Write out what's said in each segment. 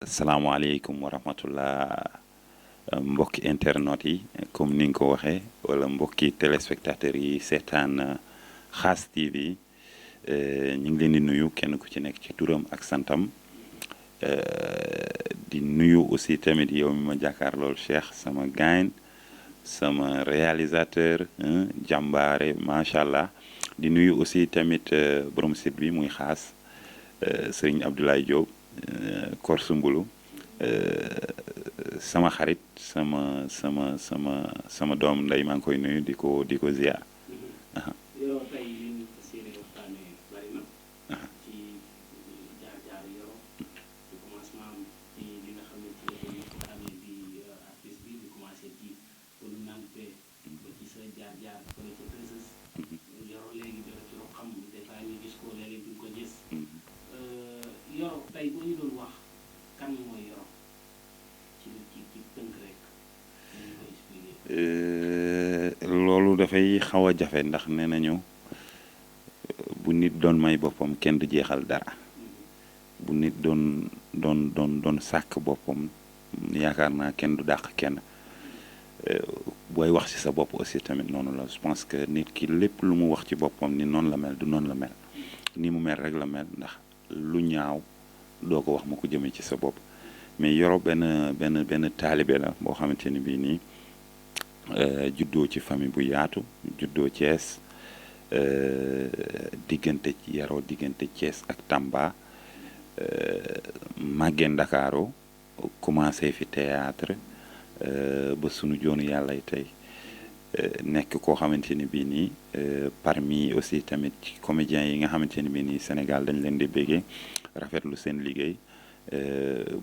asalaamaaleykum wa rahmatullah mbokki internet yi comme ni nga ko waxee wala mbokki téléspectateurs yi seetaan Khass TV ñu ngi leen di nuyu kenn ku ci nekk ci turam ak santam di nuyu aussi tamit yow mi ma jàkkaar lool Cheikh sama gain sama réalisateur jàmbaare macha allah di nuyu aussi tamit borom site bi muy Khass Serigne Abdoulaye Diop Korsu Mbulu sama xarit sama doom nday maa ngi koy nuyu di ko ziar. Yoro tey li ñu fas yéene waxtaanee bari na ci jaar-jaar Yoro ci commencement ci li nga xam ne ci la ñu amee bi artiste bi di commencé ci Fonu Nampé ba ci sa jaar-jaar fële ca Tësës Yoro léegi dara ci loo xam des fois ñu gis ko léegi duñ ko gis Yoro tey boo ñu doon wax kan mooy Yoro ci tënk rek ñu ko expliquer. loolu dafay xaw a jafe ndax nee nañu bu nit doon may boppam kenn du jeexal dara bu nit doon sàkk boppam yaakaar naa kenn du dàq kenn booy wax ci sa bopp aussi tamit noonu la je pense que nit ki lépp lu mu wax ci boppam ni noonu la mel du noonu la mel ni mu mel rek la mel ndax lu ñaaw doo ko wax mu ko jëmee ci sa bopp mais Yoro benn taalibe la boo xamante ni bii nii juddoo ci famille bu yaatu juddoo Thiès yaroo diggante Thiès ak Tamba màggee Ndakaaru commencé fi théâtre ba sunu joonu yàllay tey nekk koo xamante ni bii nii parmi aussi tamit ci comédiens yi nga xamante ni bii nii Sénégal dañ leen di béggee rafetlu seen liggéey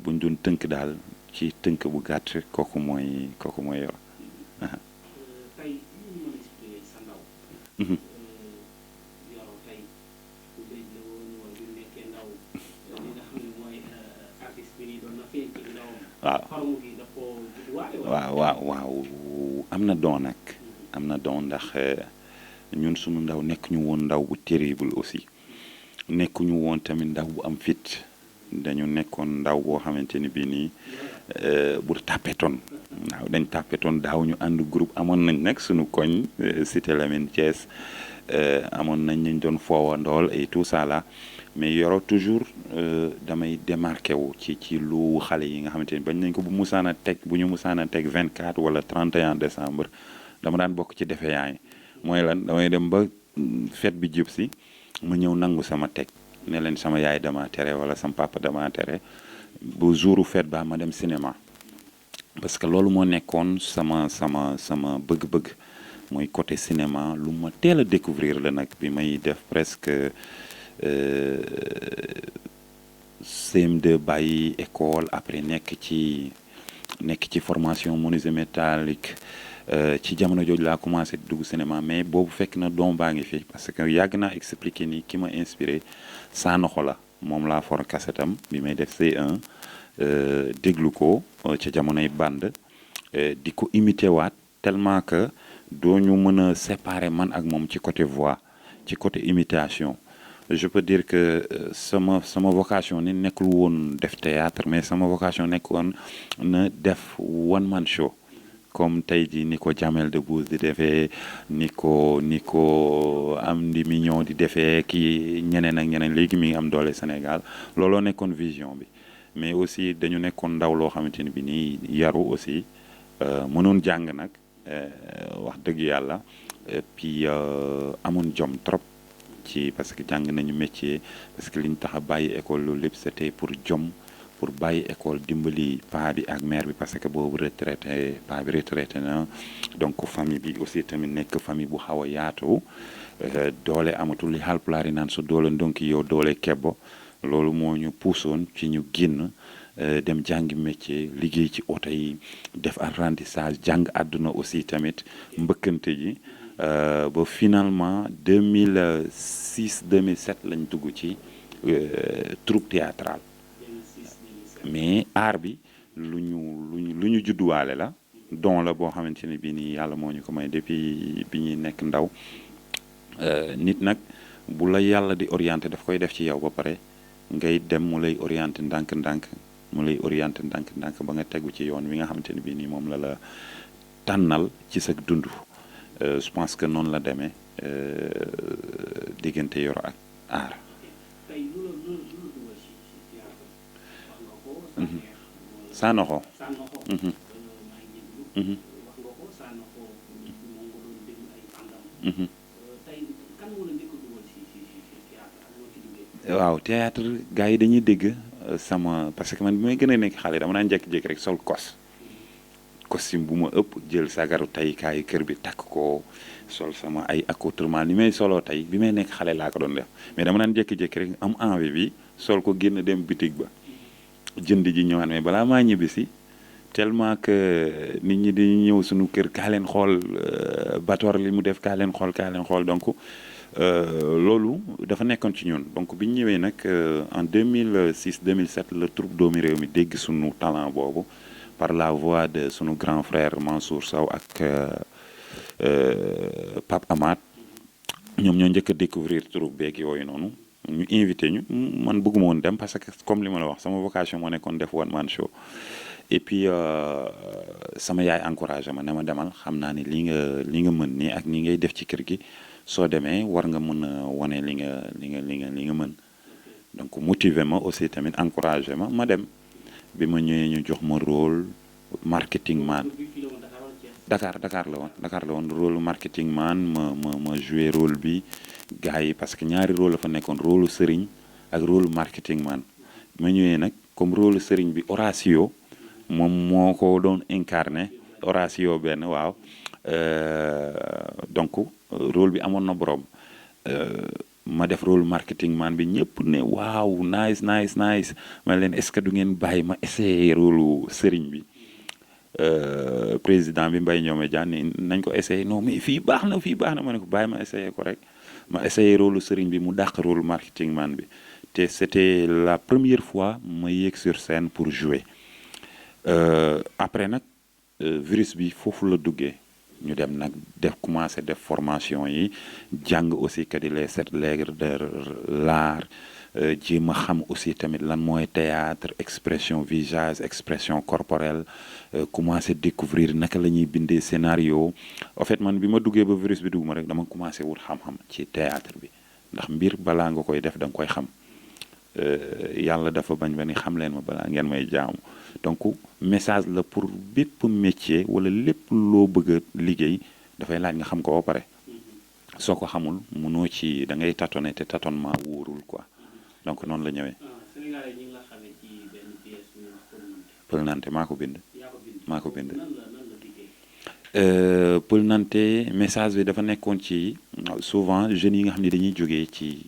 buñ doon tënk daal ci tënk bu gàtt kooku mooy Yoro. tey ñu mën a expliquer sa ndaw. Yoro tey ku léegi la woon wala bu nekkee ndaw li nga xam ne mooy artiste bi nii doon na feeñ ci ndawam. waaw xarmu gi daf koo judduwaale waaw am na don nag am na don ndax ñun sunu ndaw nekk ñu woon ndaw bu terrible aussi nekk ñu woon tamit ndaw bu am fit dañu nekkoon ndaw boo xamante ni bii nii bu tàppetoon waaw dañ tàppetoon daaw ñu ànd groupe amoon nañ nag sunu koñ Cité Lamine Thiès amoon nañ ñu doon foowandool et tout ça là mais Yoro toujours damay démarqué wu ci lu xale yi nga xamante ni bañ nañ ko bu ñu musaan a teg 24 wala 31 décembre dama daan bokk ci defe yaay mooy lan damay dem ba fête bi jub si ma ñëw nangu sama teg ne leen sama yaay dama tere wala sama papa dama tere bu jouru fête ba ma dem cinéma parce que loolu moo nekkoon sama bëgg-bëgg mooy côté cinéma lu ma teel a découvrir la nag bi may def presque CM2 bàyyi école après nekk ci formation menuisier métallique ci jamono jooju laa commencé dugg cinéma mais boobu fekk na doom baa ngi fi parce que yàgg naa expliqué ni ki ma inspiré Sanoxo la moom laa for kasetam bi may def C1 déglu ko ca jamonoy band di ko imité waat tellement que doo ñu mën a séparer man ak moom ci côté voix ci côté imitation je peux dire que sama vocation ni nekkul woon def théâtre mais sama vocation nekk woon na def one man show comme tey jii ni ko Jamel Debbouze di defee ni ko Amdy Mignon di defee kii ñeneen ak ñeneen léegi mi ngi am doole Sénégal looloo nekkoon vision bi mais aussi dañu nekkoon ndaw loo xamante ni bi nii yaru aussi mënoon jàng nag wax dëgg yàlla et puis amoon jom trop ci parce que jàng nañu métier parce que li ñu tax a bàyyi école loolu lépp c'était pour jom pour bàyyi école dimbali paa bi ak mère bi parce que boobu paa bi retraité na donc famille bi aussi tamit nekk famille bu xaw a yaatu doole amatul li Haalpulaar yi naan su doole ndonki yow doole kebbo loolu moo ñu puusoon ci ñu génn dem jàngi métier liggéey ci oto yi def apprentissage jàng àdduna aussi tamit mbëkkante ji ba finalement 2006 2007 lañ dugg ci troupe théâtrale mais art bi lu ñu judduwaale la don la boo xamante ne bii nii yàlla moo ñu ko may depuis bi ñuy nekk ndaw nit nag bu la yàlla di orienté daf koy def ci yow ba pare ngay dem mu lay orienté ndànk-ndànk mu lay orienté ndànk-ndànk ba nga tegu ci yoon wi nga xamante ne bii nii moom la tànnal ci sa dund. Je pense que noonu la demee diggante Yoro ak aar. tey lu la dugal ci théâtre wax nga ko Sanokho. Sanokho maa ngi déglu wax nga ko Sanokho moom nga doon déglu ay fàndam tey kan moo la njëkk a dugal ci théâtre ak noo ci duggee. waaw théâtre gars yi dañuy dégg sama parce que man bi may gën a nekk xale dama naan jékki-jékki rek sol costume bu ma ëpp jël sagaru taykaayu kër bi takk ko sol sama ay accoutrement ni may soloo tey bi may nekk xale laa ko doon def mais dama naan jékki-jékki rek am envie bi sol ko génn dem bitig ba jënd ji ñëwaat mais balaa maa ñibbi si tellement que nit ñi dañuy ñëw suñu kër kaa leen xool Bator li mu def kaa leen xool donc loolu dafa nekkoon ci ñun donc bi ñu ñëwee nag en 2006 2007 la troupe doomi réew mi dégg suñu talent boobu par la voix de sunu grand frère Mansour Sow ak Pape Amath ñoom ñoo njëkk a découvrir troupe beeg yooyu noonu ñu invité ñu man bëgguma woon dem parce que comme li ma la wax sama vocation moo nekkoon def one man show et puis sama yaay encouragé ma ne ma demal xam naa ne li nga mën nii ak ni ngay def ci kër gi soo demee war nga mën a wane li nga mën donc motiver ma aussi tamit encouragé ma dem. bi ma ñëwee ñu jox ma rôle marketing man Dakar la woon rôle marketing man ma joué rôle bi gars yi parce que ñaari rôle la fa nekkoon rôle sëriñ ak rôle marketing man bi ma ñëwee nag comme rôle sëriñ bi Horatio moom moo ko doon incarné Horatio benn waaw donc rôle bi amoon na borom ma def rôle marketing man bi ñëpp ne waaw nice ma leen est-ce que du ngeen bàyyi ma essayer rôle sëriñ bi président bi Mbaye Ndiome Diagne nañ ko essayer non mais fii baax na ma ne ko bàyyi ma essayer ko rek ma essayer rôle sëriñ bi mu dàq rôle marketing man bi te c'était la première fois ma yéeg sur scène pour jouer après nag virus bi foofu la duggee ñu dem nag commencé def formation yi jàng aussi que di les 7 lettres de l'art jéem a xam aussi tamit lan mooy théâtre expression visage expression corporelle commencé découvrir naka la ñuy bindee scénario en fait man bi ma duggee ba virus bi dugg ma rek dama commencé wut xam-xam ci théâtre bi ndax mbir balaa nga koy def da nga koy xam yàlla dafa bañ ba ni xam leen ma balaa ngeen may jaamu donc message la pour bépp métier wala lépp loo bëgg a liggéey dafay laaj nga xam ko ba pare soo ko xamul mënoo ci da ngay tâtonner te tâtonnement wóorul quoi donc noonu la ñëwee. Sénégalais ñi ngi la xamee ci benn pièce bu ñuy wax Pël Nante maa ko bind. maa ko bind. nan la diggee. Pël Nante message bi dafa nekkoon ci souvent jeunes yi nga xam ne dañuy jógee ci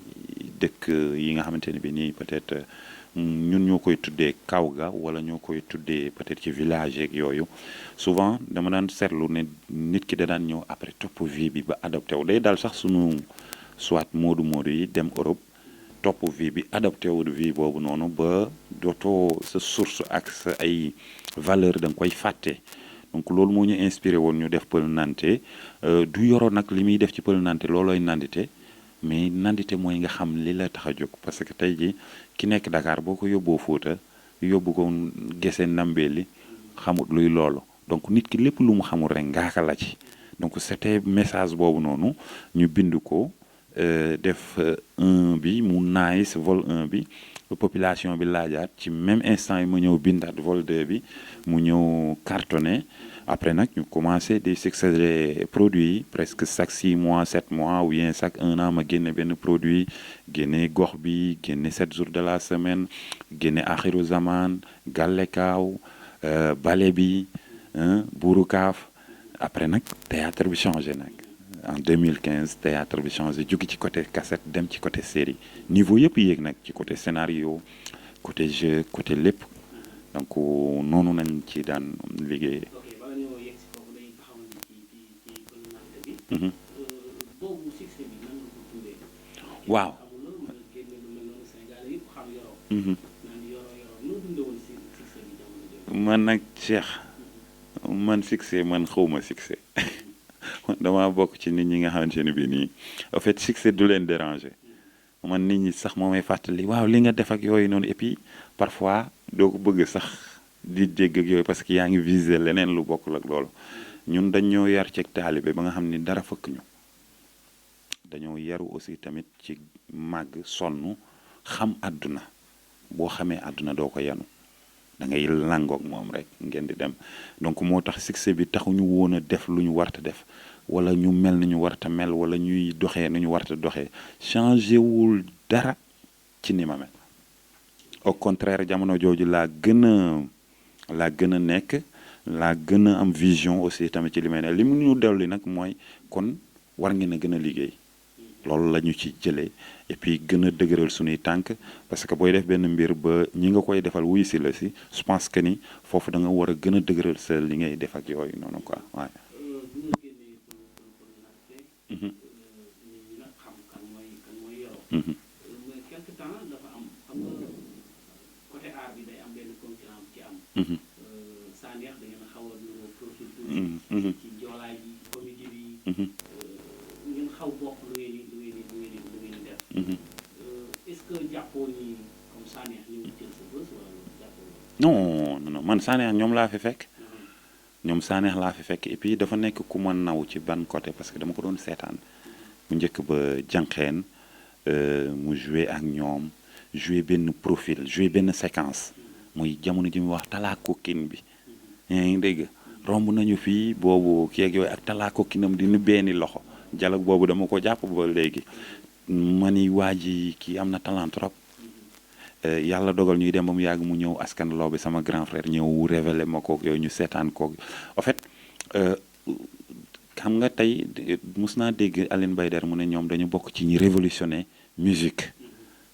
dëkk yi nga xamante ne bi nii peut-être ñun ñoo koy tuddee kaw ga wala ñoo koy tuddee peut-être ci village yeeg yooyu souvent dama daan seetlu ne nit ki da daan ñëw après topp vie bi ba adopté wu day daal sax sunu soit moodu yi dem Europe topp vie bi adopté wu vie boobu noonu ba dootoo sa source ak sa ay valeur da nga koy fàtte donc loolu moo ñu inspiré woon ñu def Pël Nante du Yoro nag li muy def ci Pël Nante loolooy nandite mais nandite mooy nga xam li la tax a jóg parce que tey ji ki nekk Dakar boo ko yóbboo Fuuta yóbbu ko Gese Ndambeeli xamut luy loolu donc nit ki lépp lu mu xamul rek ngaaka la ci donc c'était message boobu noonu ñu bind ko def 1 bi mu nice vol 1 bi population bi laajaat ci même instant yi ma ñëw bindaat vol 2 bi mu ñëw cartonné après nag ñu commencé di succéder produits yi presque chaque 6 mois 7 mois ou bien chaque 1 an ma génne benn produit génne gox bi génne 7 jours de la semaine génne axiru zaman gàllekaaw bale bi buuru kaaf après nag théâtre bi changé nag en 2015 théâtre bi changé jóge ci côté cassette dem ci côté série niveau yëpp yéeg nag ci côté scénario côté jeu côté lépp donc noonu nañ ci daan liggéeyee. ok bala ñoo yegg si foofu dañuy taxaw ci Pël Nante bi. boobu succès bi nan nga ko tuddee. waaw. xamul la mën a génne lu mel noonu Sénégal yëpp xam Yoro. naan Yoro noo dundee woon succès bi jamono jooju. man nag Cheikh man succès man xawma succès. dama bokk ci nit ñi nga xamante ne bii nii en fait succès du leen déranger man nit ñi sax moo may fàttali waaw li nga def ak yooyu noonu et puis parfois doo ko bëgg sax di dégg ak yooyu parce que yaa ngi viser leneen lu bokkul ak loolu ñun dañ ñoo yar ci taalibe ba nga xam ni dara fëkk ñu dañoo yaru aussi tamit ci màgg sonn xam àdduna boo xamee àdduna doo ko yanu da ngay langoog moom rek ngeen di dem donc moo tax succès bi taxuñu woon a def lu ñu warta def wala ñu mel ni ñu warta mel wala ñuy doxee ni ñu warta doxee changé wul dara ci ni ma mel au contraire jamono jooju laa gën a nekk laa gën a am vision aussi tamit ci li may ne li mu ñu dellu nag mooy kon war ngeen a gën a liggéey loolu la ñu ci jëlee et puis gën a dëgëral suñuy tànk parce que booy def benn mbir ba ñi nga koy defal wuyu si la si je pense que ni foofu da nga war a gën a dëgëral sa li ngay def ak yooyu noonu quoi waaye. quelque temps dafa am xam nga côté art bi day am benn concurrence ci am. Sanekh da ngeen a xaw a nuroo profil tuuti ci joolaay bi comédie bi. ngeen xaw bokk lu ngeen di def. est-ce que jàppoo ni comme Sanekh ñu ngi jël sa bës wala jàppoo non man Sanekh ñoom laa fi fekk. ñoom Sanekh laa fi fekk et puis dafa nekk ku ma naw ci ban côté parce que dama ko doon seetaan bu njëkk ba jànqeen mu joué ak ñoom joué benn profil joué benn séquence muy jamono ji muy wax talaa kokkin bi yaa ngi dégg romb nañu fii boobu kii ak yooyu ak talaa kokkinam di nu benni loxo dialogue boobu dama ko jàpp ba léegi ma ni waa ji kii am na talent trop yàlla dogal ñuy dem ba mu yàgg mu ñëw askan loo bi sama grand frère ñëw révélé ma kook yooyu ñu seetaan kook en fait xam nga tey mus naa dégg Aline Bayder mu ne ñoom dañu bokk ci ñi révolutionné musique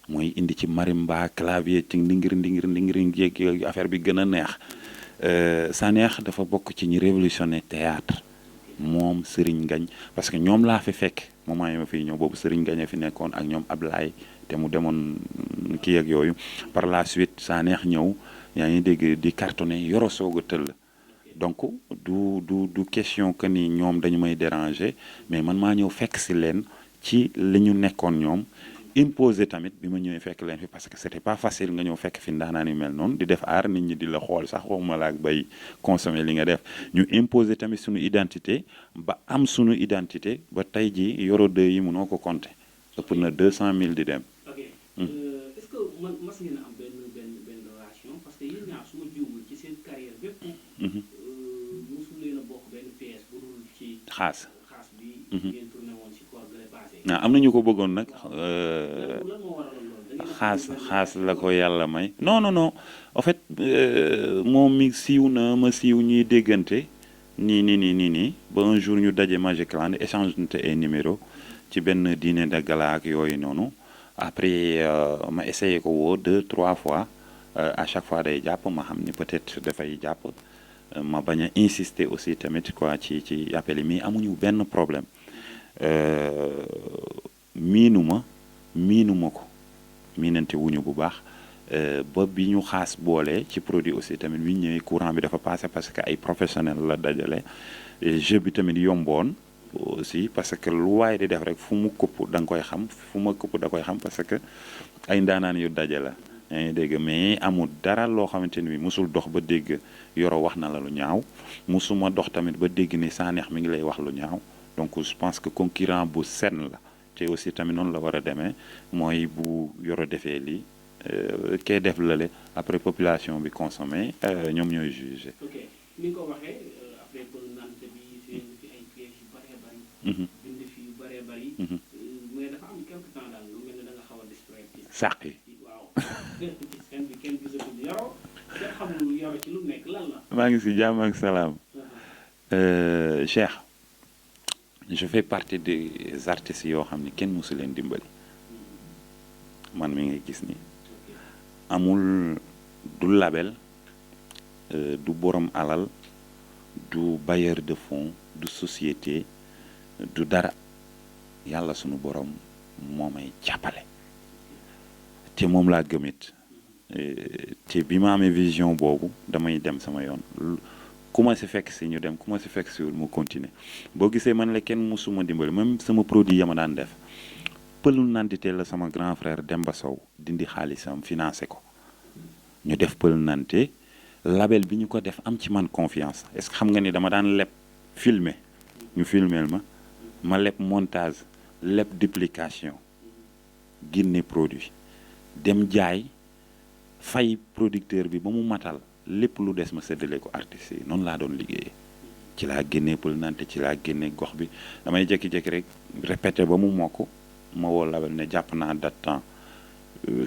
mooy indi ci marimba clavier ci ndingir jéeg affaire bi gën a neex Sanekh dafa bokk ci ñi révolutionné théâtre moom Serigne Ngagne parce que ñoom laa fi fekk moment yi ma fii ñëw boobu Serigne Ngagne fi nekkoon ak ñoom Ablaye te mu demoon kii ak yooyu par la suite Sanekh ñëw yaa ngi dégg di cartonné yoro soog a tëll donc du question que ni ñoom dañu may déranger mais man maa ñëw fekk si leen ci li ñu nekkoon ñoom imposé tamit bi ma ñëwee fekk leen fi parce que c'était pas facile nga ñëw fekk fi ndaanaan yu mel noonu di def aar nit ñi di la xool sax waxuma la ak bay consommer li nga def ñu imposé tamit suñu identité ba am suñu identité ba tey ji yoro deux yi mënoo ko compter ëpp na 200 000 di dem. ok est-ce que mas ngeen am benn relation parce que yéen ñaar su ma jiwul ci seen carrière bépp. mosul leen a bokk benn pièce bu dul ci. xaas bi. ngeen tourné woon ci koor bi lay passé. am na ñu ko bëggoon nag. lan moo waraloon loolu. xaas la ko yàlla may. non en fait moom mi siiw na ma siiw ñuy déggante nii ba un jour ñu daje Magic Land échange ay numéro ci benn dîner de gala ak yooyu noonu après ma essayé ko woo 2-3 fois à chaque fois day jàpp ma xam ni peut-être dafay jàpp ma bañ a insister aussi tamit quoi ci appel yi mais amuñu benn problème miinuma ko miinante wuñu bu baax ba bi ñu xaas boole ci produit aussi tamit bi ñu ñëwee courant bi dafa passé parce que ay professionnel la dajale jeu bi tamit yomboon aussi parce que lu waaye di def rek fu mu këpp da nga koy xam fu ma këpp da koy xam parce que ay ndaanaan yu daje la yaa ngi dégg mais amul dara loo xamante ni bi musul dox ba dégg yoro wax na la lu ñaaw musuma dox tamit ba dégg ni Sanekh mi ngi lay wax lu ñaaw donc je pense que concurrent bu sain la te aussi tamit noonu la war a demee mooy bu yoro defee lii kee def lale après population bi consommé ñoom ñooy jugé. ok ni nga ko waxee après pour nante bi fi ay pièges yu bëree bëri. bind fi yu bëree bëri. mais dafa am quelque temps daal lu mel ne da nga xaw a distraire. sàq yi waaw ci scène bi kenn gisatul yoro kenn xamul yoro ci lu nekk lan la. maa ngi si jàmm ak salaam. Cheikh je fais partie des artistes yoo xam ni kenn mësu leen dimbali man mi ngay gis nii. amul du label du borom alal du bailleur de fonds du société du dara yàlla sunu borom moo may jàppale te moom laa gëmit te bi ma amee vision boobu damay dem sama yoon ku ma si fekk si ñu dem ku ma si fekk si mu continuer boo gisee man la kenn mësuma dimbali même sama produit ya ma daan def pëlu nandite la sama grand frère Demba Sow dindi xaalisam financé ko ñu def pël nante label bi ñu ko def am ci man confiance est-ce que xam nga ni dama daan leb filmer ñu filmeel ma leb montage leb duplication génne produit dem jaay fay producteur bi ba mu matal lépp lu des ma séddale ko artistes yi noonu laa doon liggéeyee ci laa génnee pël nante ci laa génne gox bi damay jékki-jékki rek répété ba mu mokk ma woo label ne jàpp naa date temps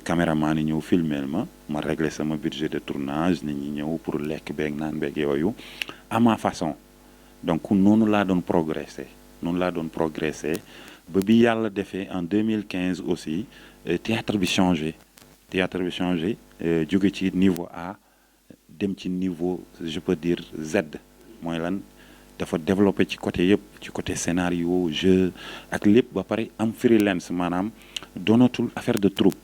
caméraman yi ñëw filmeel ma réglé sama budget de tournage nit ñi ñëw pour lekk beeg naan beeg yooyu à ma façon donc noonu laa doon progressé ba bi yàlla defee en 2015 aussi théâtre bi changé jóge ci niveau A dem ci niveau je peux dire Z mooy lan dafa développé ci côté yëpp ci côté scénario jeu ak lépp ba pare am freelance maanaam doonatul affaire de troupe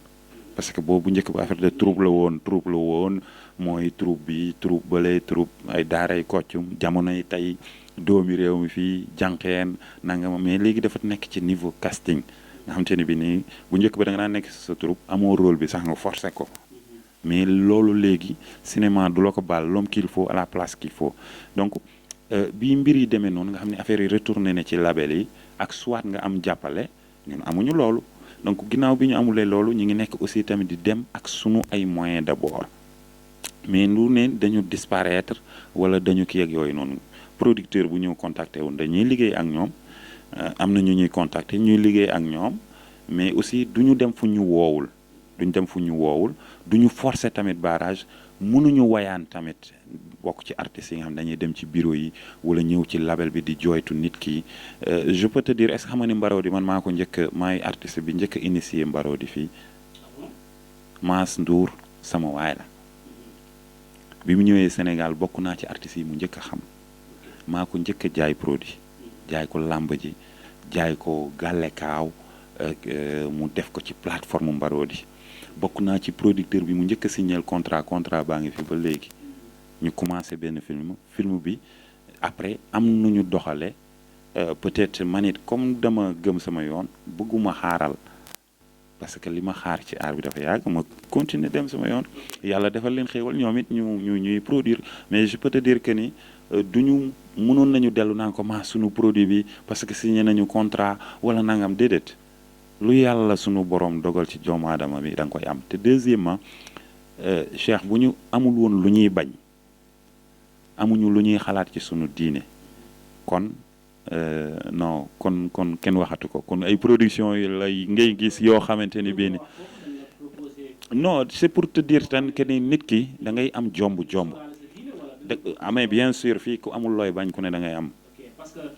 parce que boobu njëkk ba affaire de troupe la woon mooy troupe bi troupe bële troupe ay daaray koccum jamonoy tey doomi réew mi fii jànqeen nanga mais léegi dafa nekk ci niveau casting nga xam te ne bi nii bu njëkk ba da nga daan nekk sa troupe amoo rôle bi sax nga forcé ko mais loolu léegi cinéma du la ko baal l'homme qu'il faut à la place qu'il faut donc bi mbir yi demee noonu nga xam ne affaire yi retourné ne ci label yi ak soit nga am jàppale ñun amuñu loolu donc ginnaaw bi ñu amulee loolu ñu ngi nekk aussi tamit di dem ak sunu ay moyens d'abord mais lu ne dañu disparaître wala dañu kii ak yooyu noonu producteur bu ñëw contacter woon dañuy liggéey ak ñoom am na ñu ñuy contacter ñuy liggéey ak ñoom mais aussi duñu dem fu ñu woowul duñu forcer tamit barrage mënuñu wayaan tamit bokk ci artistes yi nga xam dañuy dem ci bureau yi wala ñëw ci label bi di jooytu nit ki je peux te dire est-ce que xam nga ni Mbarodi man maa ko maay artiste bi njëkk a initier Mbarodi fii Mass Ndour sama waay la bi mu ñëwee Sénégal bokk naa ci artistes yi mu njëkk a xam maa ko njëkk a jaay produit jaay ko làmb ji jaay ko gàllekaaw mu def ko ci plateforme Mbarodi bokk naa ci producteur bi mu njëkk a signer contrat baa ngi fi ba léegi ñu commencé benn film bi après am nu ñu doxale peut-être man it comme dama gëm sama yoon bëgguma xaaral parce que li ma xaar ci aar bi dafa yàgg ma continuer dem sama yoon yàlla defal leen xéewal ñoom it ñuy produire mais je peux te dire que ni duñu mënoon nañu dellu naan ko sunu produit bi parce que signé nañu contrat wala nangam déedéet lu yàlla sunu borom dogal ci doomu aadama bi da nga koy am te deuxièmement Cheikh bu ñu amul woon lu ñuy bañ amuñu lu ñuy xalaat ci sunu diine kon non kon kenn waxatu ko kon ay production yi lay ngay gis yoo xamante ni bii ni non c'est pour te dire tan que ni nit ki da ngay am jomb amee bien sûr fii ku amul looy bañ ku ne da ngay am